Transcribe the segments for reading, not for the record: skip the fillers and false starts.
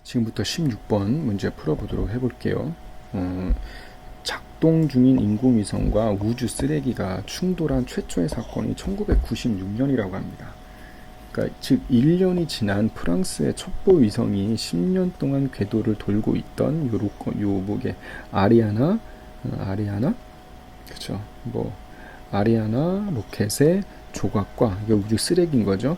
지금부터 16번 문제 풀어보도록 해볼게요. 작동 중인 인공위성과 우주 쓰레기가 충돌한 최초의 사건이 1996년이라고 합니다. 그러니까 즉 1년이 지난 프랑스의 첩보 위성이 10년 동안 궤도를 돌고 있던 요게 아리아나 그렇죠. 아리아나 로켓의 조각과 이게 우주 쓰레기인 거죠.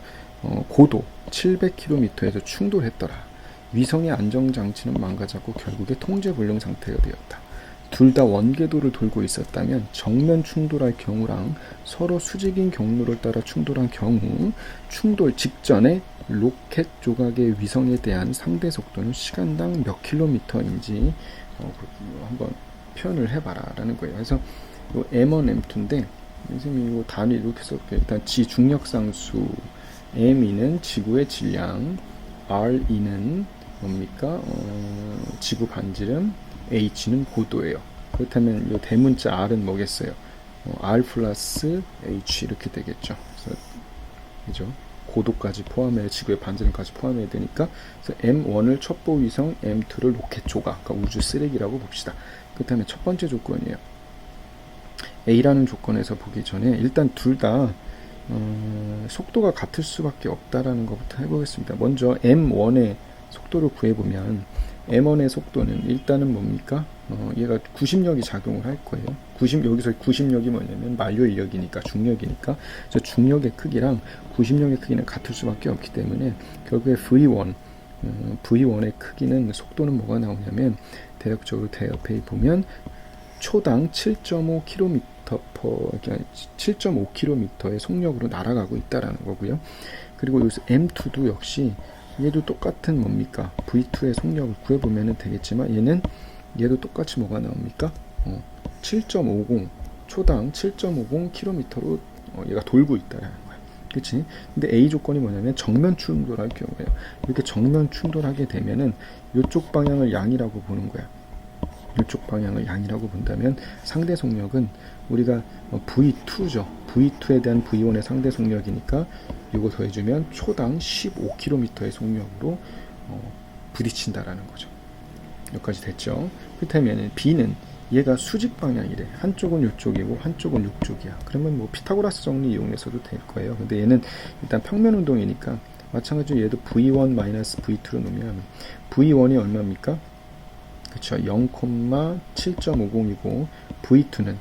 고도 700km에서 충돌했더라. 위성의 안정장치는 망가졌고 결국에 통제불능 상태가 되었다. 둘 다 원궤도를 돌고 있었다면 정면 충돌할 경우랑 서로 수직인 경로를 따라 충돌한 경우 충돌 직전에 로켓 조각의 위성에 대한 상대 속도는 시간당 몇 킬로미터인지 한번 표현을 해봐라 라는 거예요. 그래서 요 M1, M2인데 선생님이 이 단위 이렇게 썼고요. 일단 지 중력상수 M2는 지구의 질량, R2는 뭡니까? 지구 반지름, H는 고도예요. 그렇다면 이 대문자 R은 뭐겠어요? R 플러스 H 이렇게 되겠죠. 그래서 그죠? 고도까지 포함해 지구의 반지름까지 포함해야 되니까 그래서 M1을 첩보 위성, M2를 로켓 조각, 그러니까 우주 쓰레기라고 봅시다. 그렇다면 첫 번째 조건이에요. A라는 조건에서 보기 전에 일단 둘 다 속도가 같을 수밖에 없다라는 것부터 해보겠습니다. 먼저 M1의 속도를 구해보면 M1의 속도는 일단은 뭡니까? 얘가 구심력이 작용을 할 거예요. 여기서 구심력이 뭐냐면 만료인력이니까 중력이니까 그래서 중력의 크기랑 구심력의 크기는 같을 수밖에 없기 때문에 결국에 V1의 크기는 속도는 뭐가 나오냐면 대략적으로 대옆에 보면 초당 7.5km 7.5km의 속력으로 날아가고 있다라는 거고요. 그리고 여기서 M2도 역시 얘도 똑같은 뭡니까? V2의 속력을 구해보면 되겠지만 얘도 똑같이 뭐가 나옵니까? 7.50 초당 7.50km로 얘가 돌고 있다라는 거야. 그치? 근데 A 조건이 뭐냐면 정면 충돌할 경우에요. 이렇게 정면 충돌하게 되면은 이쪽 방향을 양이라고 보는 거야. 이쪽 방향을 양이라고 본다면 상대 속력은 우리가 V2죠. V2에 대한 V1의 상대 속력이니까 이거 더해주면 초당 15km의 속력으로 부딪힌다라는 거죠. 여기까지 됐죠. 그렇다면 B는 얘가 수직 방향이래. 한쪽은 이쪽이고 한쪽은 이쪽이야. 그러면 피타고라스 정리 이용해서도 될 거예요. 근데 얘는 일단 평면 운동이니까 마찬가지로 얘도 V1-V2로 놓으면 V1이 얼마입니까? 그쵸. 0,7.50이고 V2는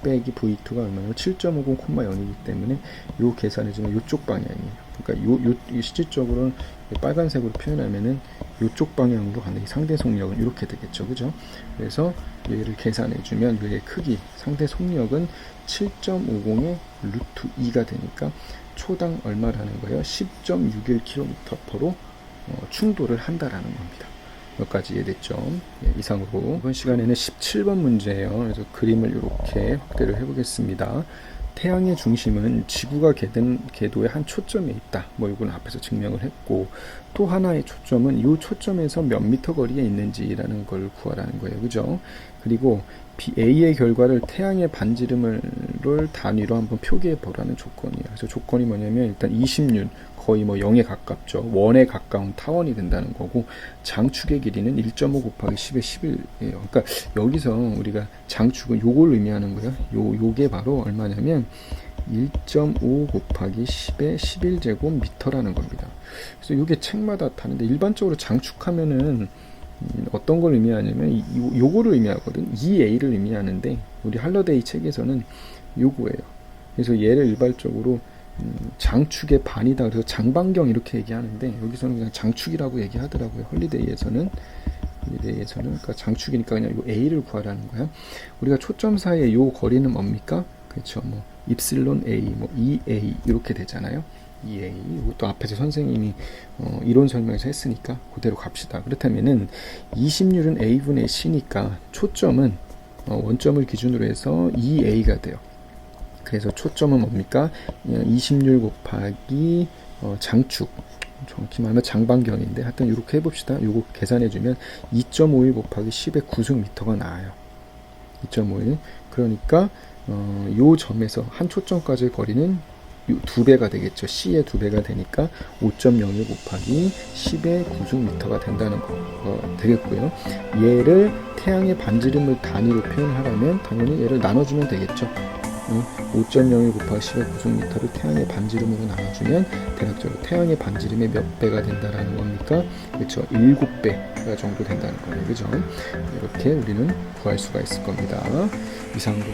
빼기 V2가 얼마냐면 7.50,0이기 때문에 요 계산해주면 요쪽 방향이에요. 그러니까 요 실질적으로는 빨간색으로 표현하면은 요쪽 방향으로 가는 상대 속력은 이렇게 되겠죠. 그죠? 그래서 얘를 계산해주면 얘의 크기, 상대 속력은 7.50의 루트 2가 되니까 초당 얼마라는 거예요? 10.61km/로 충돌을 한다라는 겁니다. 여기까지 이해됐죠? 예, 이상으로 이번 시간에는 17번 문제예요. 그래서 그림을 이렇게 확대를 해보겠습니다. 태양의 중심은 지구가 궤도의 한 초점에 있다. 이건 앞에서 증명을 했고 또 하나의 초점은 이 초점에서 몇 미터 거리에 있는지라는 걸 구하라는 거예요. 그죠? 그리고 A의 결과를 태양의 반지름을 단위로 한번 표기해 보라는 조건이에요. 그래서 조건이 뭐냐면 일단 20륜 거의 0에 가깝죠. 1에 가까운 타원이 된다는 거고 장축의 길이는 1.5 곱하기 10의 11이에요. 그러니까 여기서 우리가 장축은 요걸 의미하는 거예요. 요게 바로 얼마냐면 1.5 곱하기 10의 11제곱 미터라는 겁니다. 그래서 요게 책마다 다른데 일반적으로 장축하면은 어떤 걸 의미하냐면 요거를 의미하거든. 2A를 의미하는데 우리 할러데이 책에서는 요거예요. 그래서 얘를 일반적으로 장축의 반이다. 그래서 장반경 이렇게 얘기하는데 여기서는 그냥 장축이라고 얘기하더라고요. 홀리데이에서는 그러니까 장축이니까 그냥 요 A를 구하라는 거야. 우리가 초점 사이의 요 거리는 뭡니까? 그렇죠. 입실론 A, 2A 이렇게 되잖아요. 2A 이것도 앞에서 선생님이 이론 설명에서 했으니까 그대로 갑시다. 그렇다면은 20률은 A분의 C니까 초점은 원점을 기준으로 해서 2A가 돼요. 그래서 초점은 뭡니까? 20률 곱하기 장축 정확히 말하면 장반경인데 하여튼 이렇게 해봅시다. 요거 계산해주면 2.51 곱하기 10의 9승미터가 나와요. 2.51 그러니까 요 점에서 한 초점까지의 거리는 2배가 되겠죠. C의 2배가 되니까 5.01 곱하기 10의 구승미터가 된다는 거 되겠고요. 얘를 태양의 반지름을 단위로 표현하려면 당연히 얘를 나눠주면 되겠죠. 5.01 곱하기 10의 구승미터를 태양의 반지름으로 나눠주면 대략적으로 태양의 반지름의 몇 배가 된다라는 겁니까? 그렇죠. 7배 정도 된다는 거예요. 그죠? 이렇게 우리는 구할 수가 있을 겁니다. 이상으로